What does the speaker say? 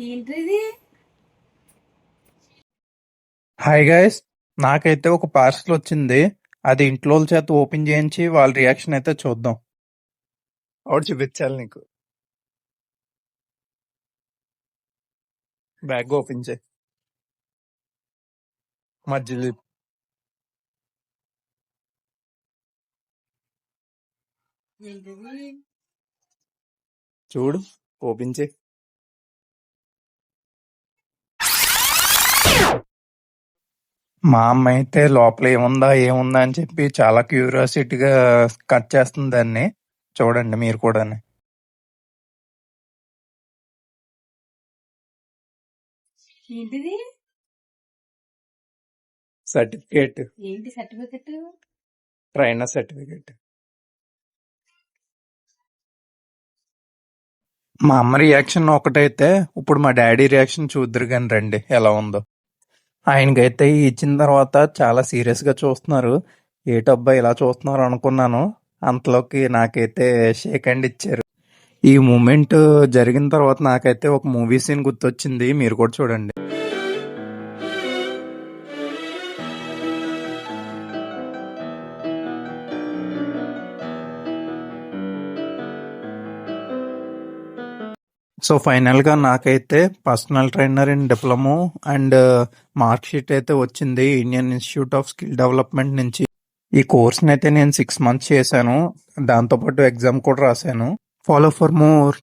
ఏంటిది? Hi guys, నాకైతే ఒక పార్సల్ వచ్చింది. అది ఇంట్లో వాళ్ళ చేత ఓపెన్ చేయించి వాళ్ళ రియాక్షన్ అయితే చూద్దాం. ఒకటి చూపించాలి నీకు. బ్యాగ్ ఓపెన్ చేయి. మధ్యలో ఏంటిది? చూడు, ఓపెన్ చేయి. మా అమ్మ అయితే లోపల ఏముందా అని చెప్పి చాలా క్యూరియాసిటీగా కట్ చేస్తుంది దాన్ని. చూడండి మీరు కూడా. ఏంటిది? సర్టిఫికేట్, ఏంటి సర్టిఫికెట్? Trainer certificate. మా అమ్మ రియాక్షన్ ఒకటైతే ఇప్పుడు మా డాడీ రియాక్షన్ చూద్దరు కానీ రండి ఎలా ఉందో. ఆయనకైతే ఇచ్చిన తర్వాత చాలా సీరియస్ గా చూస్తున్నారు. ఏటబ్బా ఇలా చూస్తున్నారు అనుకున్నాను. అంతలోకి నాకైతే షేక్ హ్యాండ్ ఇచ్చారు. ఈ మూమెంట్ జరిగిన తర్వాత నాకైతే ఒక మూవీ సీన్ గుర్తొచ్చింది. మీరు కూడా చూడండి. సో ఫైనల్ గా నాకైతే personal trainer in diploma and mark sheet అయితే వచ్చింది Indian institute of skill development నుంచి. ఈ కోర్స్ అయితే నేను 6 months చేశాను. దాంతో పాటు ఎగ్జామ్ కూడా రాశాను. Follow for more.